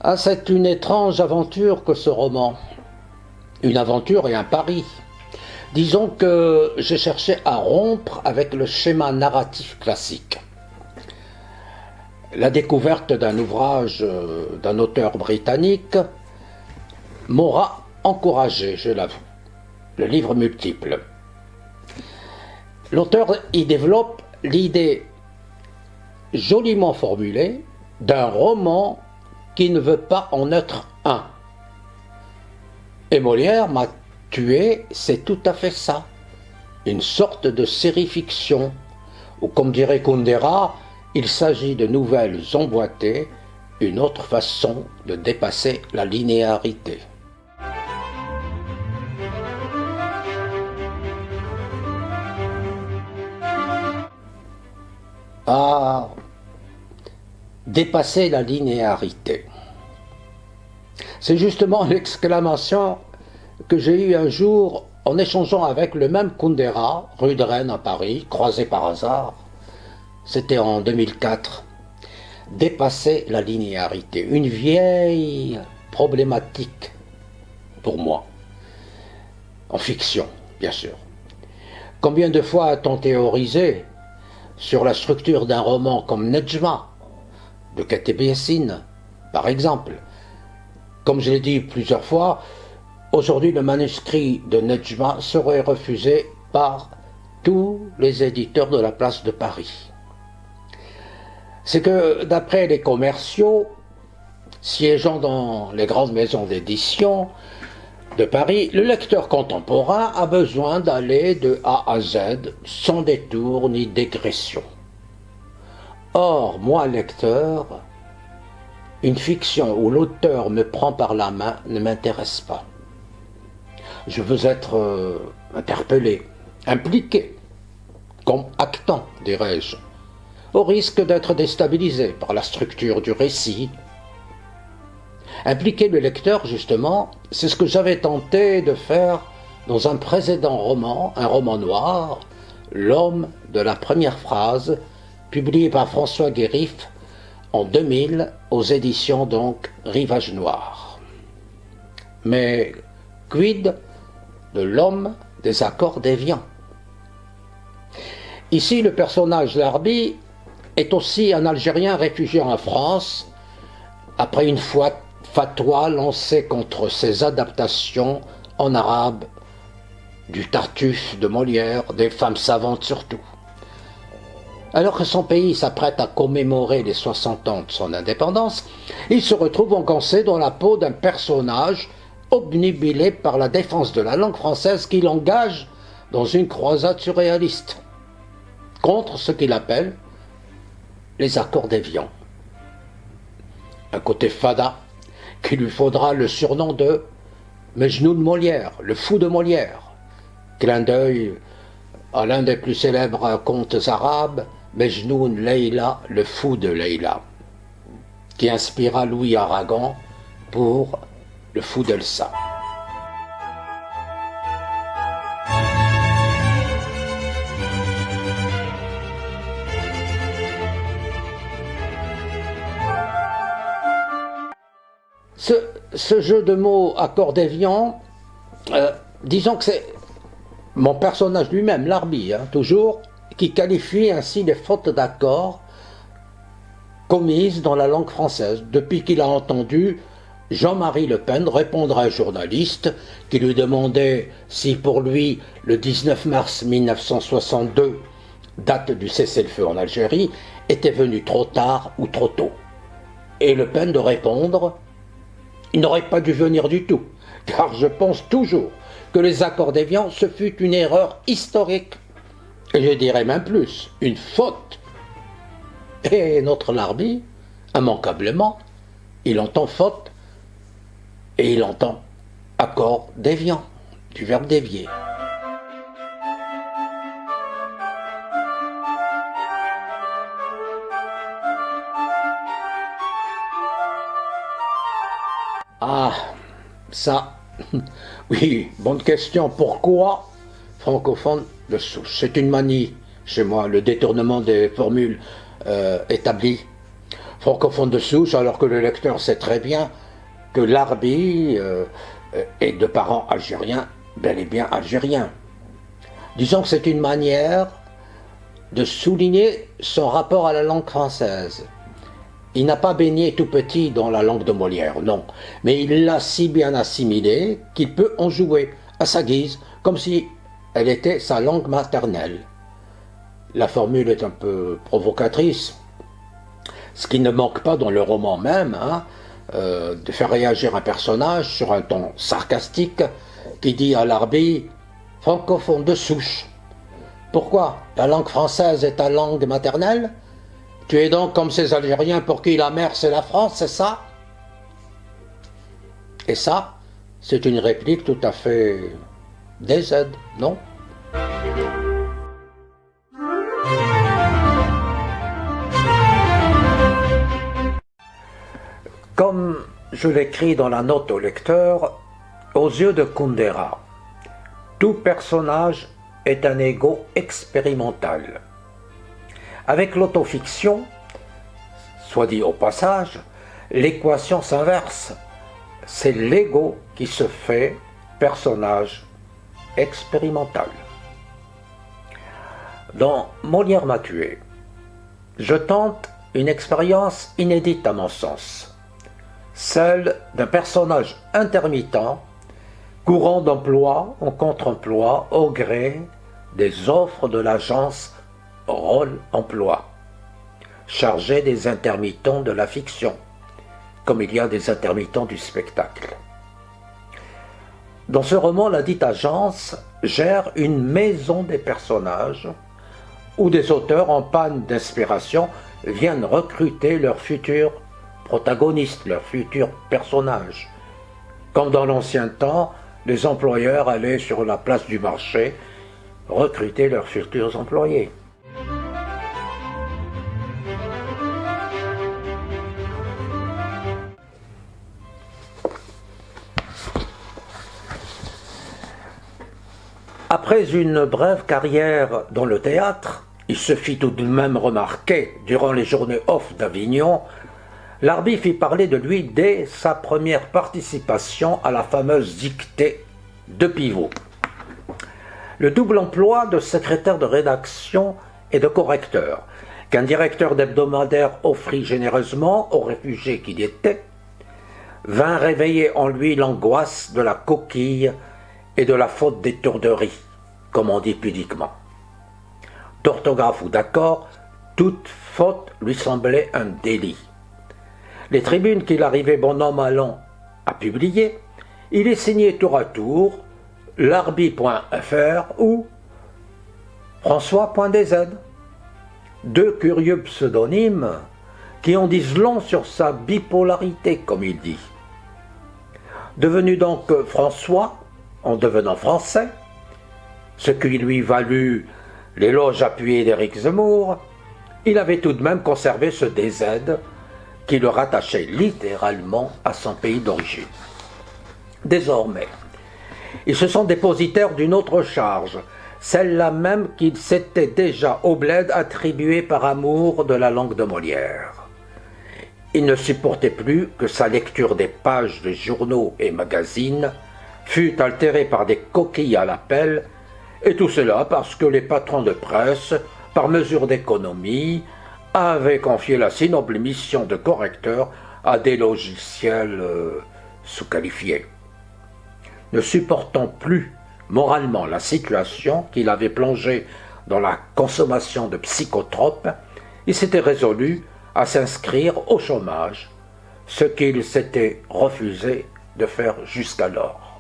Ah, c'est une étrange aventure que ce roman. Une aventure et un pari. Disons que j'ai cherché à rompre avec le schéma narratif classique. La découverte d'un ouvrage d'un auteur britannique m'aura encouragé, je l'avoue. Le livre multiple. L'auteur y développe l'idée joliment formulée d'un roman qui ne veut pas en être un. Et Molière m'a tué, c'est tout à fait ça. Une sorte de série-fiction, ou comme dirait Kundera, il s'agit de nouvelles emboîtées, une autre façon de dépasser la linéarité. Ah, dépasser la linéarité. C'est justement l'exclamation que j'ai eue un jour en échangeant avec le même Kundera, rue de Rennes à Paris, croisé par hasard. C'était en 2004. Dépasser la linéarité, une vieille problématique pour moi, en fiction, bien sûr. Combien de fois a-t-on théorisé sur la structure d'un roman comme Nedjma, de Kateb Yassine, par exemple. Comme je l'ai dit plusieurs fois, aujourd'hui le manuscrit de Nedjma serait refusé par tous les éditeurs de la place de Paris. C'est que d'après les commerciaux siégeant dans les grandes maisons d'édition de Paris, le lecteur contemporain a besoin d'aller de A à Z sans détour ni dégression. Or, moi, lecteur, une fiction où l'auteur me prend par la main ne m'intéresse pas. Je veux être interpellé, impliqué, comme actant, dirais-je, au risque d'être déstabilisé par la structure du récit. Impliquer le lecteur, justement, c'est ce que j'avais tenté de faire dans un précédent roman, un roman noir, L'homme de la première phrase, publié par François Guérif en 2000 aux éditions donc Rivage Noir. Mais quid de l'homme des accords déviants? Ici, le personnage Larbi est aussi un Algérien réfugié en France après une fatwa lancée contre ses adaptations en arabe du Tartuffe de Molière, des femmes savantes surtout. Alors que son pays s'apprête à commémorer les 60 ans de son indépendance, il se retrouve engoncé dans la peau d'un personnage obnubilé par la défense de la langue française qu'il engage dans une croisade surréaliste contre ce qu'il appelle les accords déviants. Un côté fada qui lui faudra le surnom de Mejnoun de Molière, le fou de Molière. Clin d'œil à l'un des plus célèbres contes arabes, Mejnoun Leïla, le fou de Leïla, qui inspira Louis Aragon pour le fou d'Elsa. Ce jeu de mots accord déviant, disons que c'est mon personnage lui-même, Larbi, toujours, qui qualifie ainsi les fautes d'accord commises dans la langue française depuis qu'il a entendu Jean-Marie Le Pen répondre à un journaliste qui lui demandait si pour lui le 19 mars 1962, date du cessez-le-feu en Algérie, était venu trop tard ou trop tôt. Et Le Pen de répondre: il n'aurait pas dû venir du tout, car je pense toujours que les accords déviants, ce fut une erreur historique. Et je dirais même plus, une faute. Et notre Larbi, immanquablement, il entend faute et il entend accord déviant, du verbe dévier. Ah, ça, oui, bonne question. Pourquoi francophone de souche? C'est une manie chez moi, le détournement des formules établies. francophone de souche, alors que le lecteur sait très bien que Larbi est de parents algériens, bel et bien algériens. Disons que c'est une manière de souligner son rapport à la langue française. Il n'a pas baigné tout petit dans la langue de Molière, non, mais il l'a si bien assimilée qu'il peut en jouer à sa guise, comme si elle était sa langue maternelle. La formule est un peu provocatrice, ce qui ne manque pas dans le roman même, de faire réagir un personnage sur un ton sarcastique qui dit à Larbi « francophone de souche ». Pourquoi? La langue française est ta langue maternelle? Tu es donc comme ces Algériens pour qui la mère c'est la France, c'est ça? Et ça, c'est une réplique tout à fait DZ, non? Comme je l'écris dans la note au lecteur, aux yeux de Kundera, tout personnage est un ego expérimental. Avec l'autofiction, soit dit au passage, l'équation s'inverse. C'est l'ego qui se fait personnage expérimental. Dans Molière m'a tué, je tente une expérience inédite à mon sens, celle d'un personnage intermittent, courant d'emploi en contre-emploi au gré des offres de l'agence Rôle-Emploi, chargé des intermittents de la fiction, comme il y a des intermittents du spectacle. Dans ce roman, la dite agence gère une maison des personnages où des auteurs en panne d'inspiration viennent recruter leurs futurs protagonistes, leurs futurs personnages. Comme dans l'ancien temps, les employeurs allaient sur la place du marché recruter leurs futurs employés. Après une brève carrière dans le théâtre, il se fit tout de même remarquer durant les journées off d'Avignon. Larbi fit parler de lui dès sa première participation à la fameuse dictée de Pivot. Le double emploi de secrétaire de rédaction et de correcteur, qu'un directeur d'hebdomadaire offrit généreusement aux réfugiés qu'il était, vint réveiller en lui l'angoisse de la coquille et de la faute d'étourderie, comme on dit pudiquement. D'orthographe ou d'accord, toute faute lui semblait un délit. Les tribunes qu'il arrivait bon an mal an à publier, il est signé tour à tour larbi.fr ou François.dz. Deux curieux pseudonymes qui en disent long sur sa bipolarité, comme il dit. Devenu donc François, en devenant français, ce qui lui valut l'éloge appuyé d'Éric Zemmour, il avait tout de même conservé ce DZ qui le rattachait littéralement à son pays d'origine. Désormais, il se sent dépositaire d'une autre charge, celle-là même qu'il s'était déjà au bled attribuée par amour de la langue de Molière. Il ne supportait plus que sa lecture des pages de journaux et magazines fut altérée par des coquilles à l'appel, et tout cela parce que les patrons de presse, par mesure d'économie, avaient confié la si noble mission de correcteur à des logiciels sous-qualifiés. Ne supportant plus moralement la situation qu'il avait plongé dans la consommation de psychotropes, il s'était résolu à s'inscrire au chômage, ce qu'il s'était refusé de faire jusqu'alors.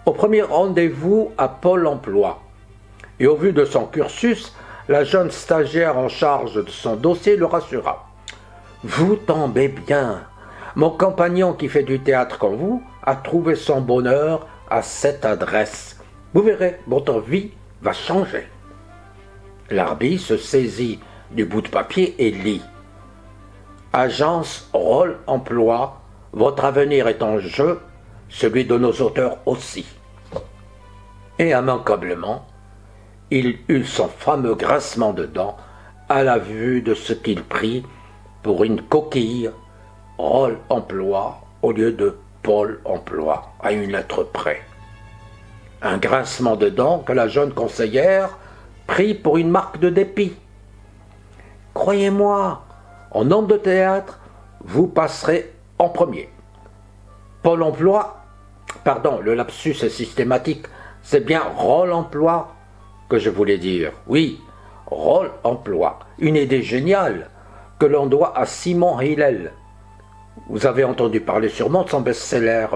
Au premier rendez-vous à Pôle emploi, et au vu de son cursus, la jeune stagiaire en charge de son dossier le rassura. « Vous tombez bien. Mon compagnon qui fait du théâtre comme vous a trouvé son bonheur à cette adresse. Vous verrez, votre vie va changer. » Larbi se saisit du bout de papier et lit. « Agence Rôle-Emploi, votre avenir est en jeu, celui de nos auteurs aussi. » Et immanquablement, il eut son fameux grincement de dents à la vue de ce qu'il prit pour une coquille rôle-emploi au lieu de Pôle-emploi, à une lettre près. Un grincement de dents que la jeune conseillère prit pour une marque de dépit. Croyez-moi, en homme de théâtre, vous passerez en premier. Pôle-emploi, pardon, le lapsus est systématique, c'est bien rôle-emploi que je voulais dire. Oui, rôle-emploi, une idée géniale que l'on doit à Simon Hillel. Vous avez entendu parler sûrement de son best-seller.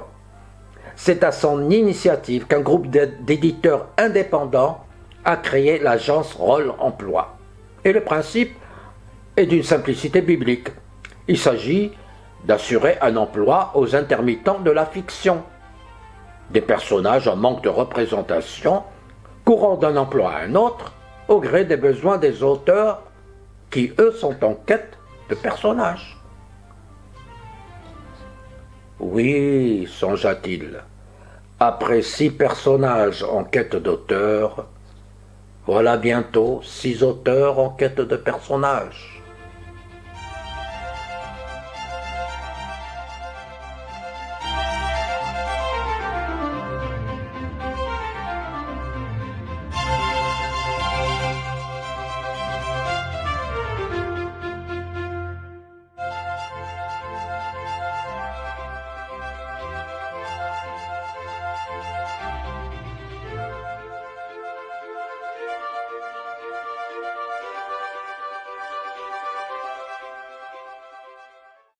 C'est à son initiative qu'un groupe d'éditeurs indépendants a créé l'agence Rôle-emploi. Et le principe est d'une simplicité biblique. Il s'agit d'assurer un emploi aux intermittents de la fiction. Des personnages en manque de représentation, courant d'un emploi à un autre, au gré des besoins des auteurs qui, eux, sont en quête de personnages. Oui, songea-t-il, après 6 personnages en quête d'auteur, voilà bientôt 6 auteurs en quête de personnages.